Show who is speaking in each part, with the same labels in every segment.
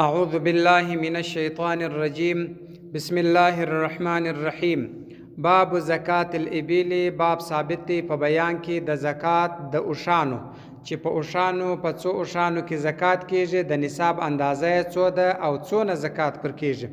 Speaker 1: أعوذ بالله من الشيطان الرجيم. بسم الله الرحمن الرحیم. باب زکات الابل. باب ثابت دی په بیان کې د زکات د اوښانو چې په اوښانو په څو اوښانو کې زکات کیږي، د نصاب اندازه څو ده او څونه زکات پر کیږي.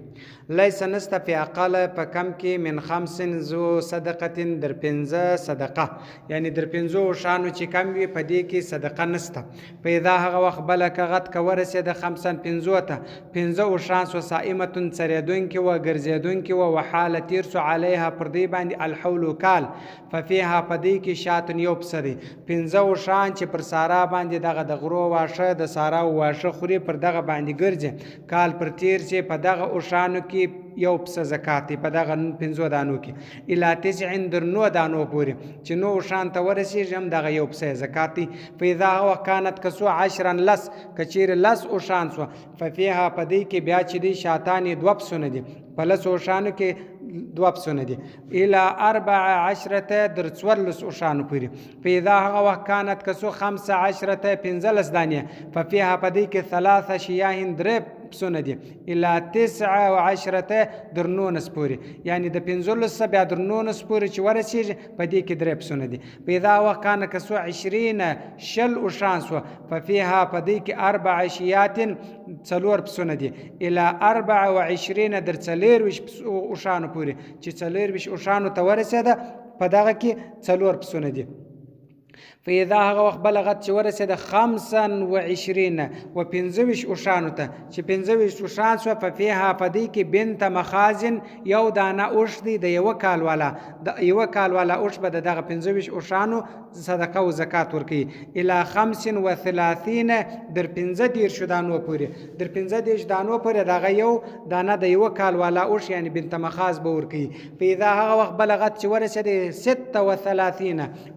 Speaker 1: لیس نسته فی اقل په کم کې من 5 صدقه در 5 صدقه، یعنی در 5 اوښانو چې کم وي په دې کې صدقه نسته. پیدا هغه وخت بل کغت که ورسېده 5 ته 5 اوښان سو صائمه څریدونکې وه، ګرځېدونکې وه، وحاله تیر سو علیها پر دې باندې الحول کال، ففیها په دې کې شاتن یو پسه دی. 5 اوښان چې پر سارا باندې دغه د غرو واښه د سارا واښه خوري، پر دغه باندې ګرځي، کال پر تیر چې په دغه اوښانو کې یو پسه زکات دی، په دغه 5 دانو کې الی 9 در 9 دانو پورې چې 9 اوښان ته ورسېږي هم دغه یو پسه زکات دی. فاذا وکانت کسو 10 لس، کچیر لس اوښان سو، ففیها په دې کې بیا چې دی شاتان 2 پسونه دي، په لس اوښانو کې 2 پسونه دي، الی 14 در 14 اوښانو پورې. فاذا هغه وکانت کسو 15 ته 15 دانې، ففیها په دې کې 3 شیاه 3 پسونه دي، الی 19 در 19 پورې، یعنی د 15 بیا در 19 پورې چې ورسېږي په دې کې 3 پسونه دي. پیدا وکانه کسو 20 شل اوښان سو، ففیها په دې کې 4 شیات 4 پسونه دي، الی 24 در 24 اوښانو پورې چې 24 اوښانو ته ورسېده په دغه کې 4 پسونه دي. فاذا هغه وخت بلغت چې ورسېده 25 و 25 اوښانو ته چې 25 اوښان سوه، ففیها په دې کې بنت مخازن یو دانه اوښ دی د یوه کال والا، د یوه کال والا اوښ به د دغه 25 اوښانو صدقه و زکات ورکوي، الی 35 در 15 دانو پورې، در 15 دانو پورې دغه یو دانه د یوه کال والا اوښ یعنی بنت مخاز به ورکوي. فاذا هغه وخت بلغت چې ورسېده 36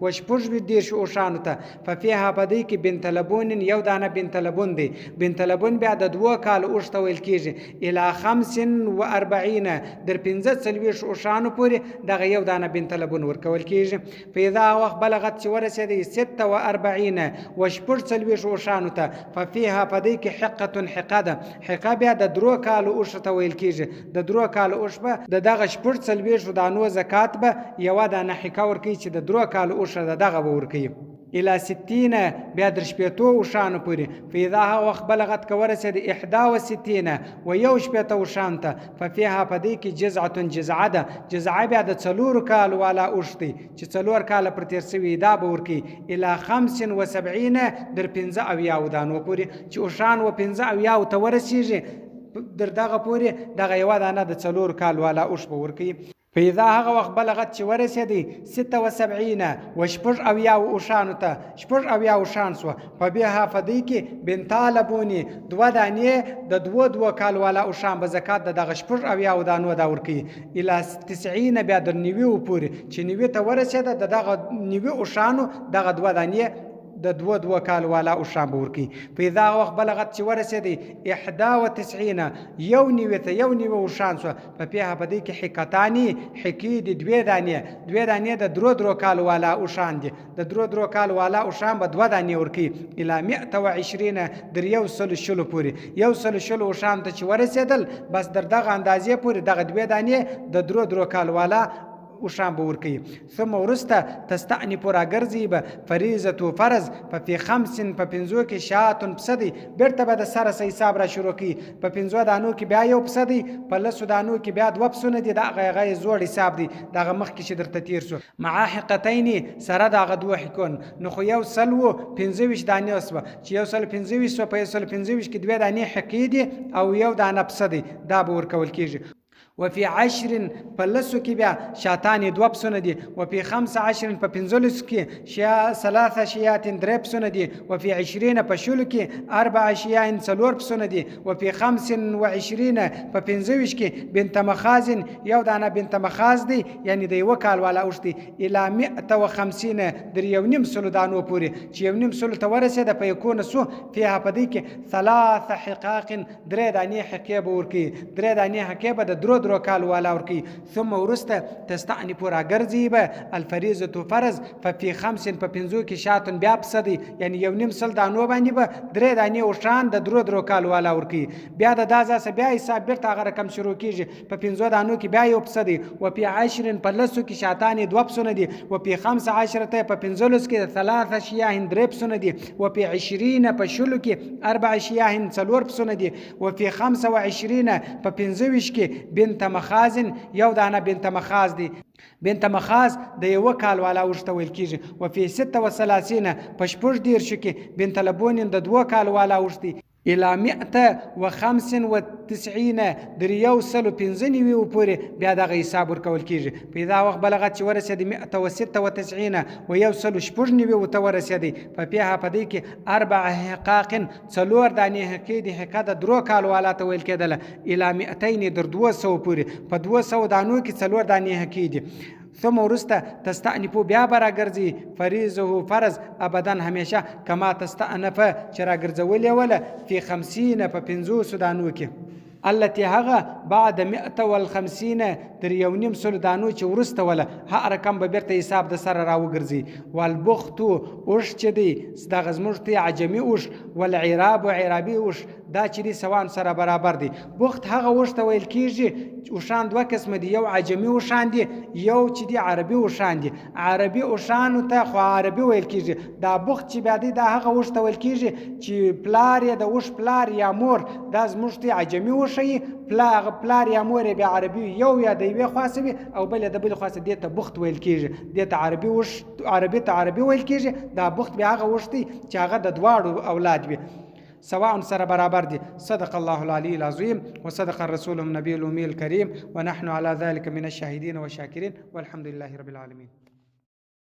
Speaker 1: و 18 اوښانو ته، ففیها په دې کې بنت لبون یو دانه بنت لبون دی. بنت لبون بیا د 2 کال اوښ ته ویل کېږي، الی 45 در 45 اوښانو پورې دغه یو دانه بنت لبون ورکول کېږي. فاذا وخت بلغت چې ورسېده 46 و 46 اوښانو ته، ففیها په دې کې حقه حقه ده. حقه بیا د 3 کال اوښ ته ویل کېږي، د 3 کال اوښ به د دغه 46 دانو زکات به یوه دانه حقه ورکوي چې د 3 کال اوښ دغه به ورکوي، الی 60 بیا در 60 اوښانو پورې. فاذا هغه وخت بلغت که ورسېد 61 و 61 اوښانو ته، ففیها په دې کې جزعه ده. جزعه بیا د 4 کال والا اوښ دی چې 4 کاله پر تېر سوي دا به ورکوي، الی 75 در 75 دانو پورې چې اوښان و 75 ته ورسېږي در دغه پورې دغه یوه دانه د 4 کال والا اوښ به ورکوي. فاذا هغه وخت بلغت چې ورسېدی 76 و 80 اوښانو ته، 80 اوښان سوه، فبیها په دې کې بنتا لبونې 2 دانې د 2 کال والا اوښان به زکات د دغه 80 دانو دا ورکوي، الی 90 بیا در 90 پورې چې 90 ته ورسېده د دغه 90 اوښانو دغه 2 دانې د 2 کال والا اوښان به ورکوي. فاذا وخت بلغت چې ورسېدی 91 یو 90 اوښان سوه، ففیها په دې کې حقتانې حقې دي 2 دانې د 3 کال والا اوښان دي، د 3 کال والا اوښان به 2 دانې ورکوي، الی 120 در 100 پورې. 100 اوښان ته چې ورسېدل بس در دغه اندازې پورې دغه 2 دانې د 3 کال والا اوښان به ورکوي. ثم وروسته تستأنف راګرځي به فریضة و فرض، ففي 5 په 5 کې شاتون پسه دی، بېرته به د سره حساب را شروع کوي. په 5 دانو کې بیا یو پسه دی، په 10 دانو کې بیا 2 پسونه دي، دغه هغه زوړ حساب دی دغه مخکې چې درته تیر سو، مع حقتین سره دغه 2 حقون. نو خو 125 دانې سوه چې 125 سوه، په 125 کې 2 دانې حقې دي او یو دانه پسه دی، دا به ورکول کېږي. وفي 10 په 10 کې بیا شاتان 2 پسونه دي، وفي 15 په 15 کې 3 شیات 3 پسونه دي، وفي 20 په 10 کې 4 شیات 4 پسونه دي، وفي 25 په 25 کې بنت مخازن یو دانه بنت مخاز دی، یعنی د 1 کال والا اوښ دی، الی 150 در 1.5 دانو پورې چې 1.5 ته ورسېده په یکونه سو، فيها په دې کې 3 حقاق 3 دانې حقې به ورکوي، 3 دانې حقې به د 3 درو کال والا ورکي. ثم وروسته تستأنف راګرځي به الفریضة فرض ففي 5 په 5 کې شاتن بیا پسه دی، یعنی یو نیم سل دانو باندې به 3 دانې اوښان د درو کال والا ورکي. بیا د دا ځاسه بیا حساب بیرته هغه رقم شروع کیږي. په 5 دانو کې بیا یو پسه دی. وفي 10 په 10 کې شاتان 2 پسونه دي. وفي 15 په 15 کې 3 شیاه 3 پسونه دي. وفي 20 په 10 کې 4 شیاه 4 پسونه دي. وفي 25 په 25 کې بنت مخازن یو دانه بنت مخاز دي. بنت مخاز د یو کال والا اوښته ویل کیږي. وفي 36 په 14 کې بنت لبون د 2 کال والا اوښتي. الى 195 در یو سلو 95 پورې بیا دغه حساب ورکول کیږي. په دا وخت بلغت چې ورسېدي 196 و یو سلو 96 ته ورسېدي. په پیها په دې کې 4 حقاق 4 دانې حقې دي. حقه د 3 کال والا ته ویل کېدله. الى 200 در 200 پورې په 200 دانو کې 4 دانې حقې دي. ثم ورسته تستأنفو بیا به راګرځي فریضه فرض ابدا همیشه کما تستأنف چې راګرځولې وله فی 50 په 50 دانو کې التي هغه بعد 150 تر یو نیم سل دانو چې ورسته وله هغه رقم به بیرته حساب د سره راوګرځي. والبخت اوښ چې دی دغه زموږ ته عجمي اوښ والعراب عرابي اوښ دا چې دي سوان سره برابر دي. بخت هغه اوښ ته ویل کېږي اوښان 2 قسمه دي. یو عجمي اوښان دي، یو چې دي عربي اوښان دي. عربي اوښانو ته خو عربي ویل کېږي. دا بخت چې بیا دی دا هغه اوښ ته ویل کېږي چې پلار یې د اوښ پلار یا مور دا زموږ ته عجمي اوښ پلار یا مور بیا عربي یو یا د یوې خواصه وي او بل د بل خواصه دې ته بخت ویل کېږي. دې ته عربي اوښ عربي ته عربي ویل کېږي. دا بخت بیا هغه اوښ دی چې هغه د 2 اولاد وي سواء سره برابر دي. صدق الله العلي العظيم وصدق الرسول النبي الأمي الكريم ونحن على ذلك من الشاهدين والشاكرين والحمد لله رب العالمين.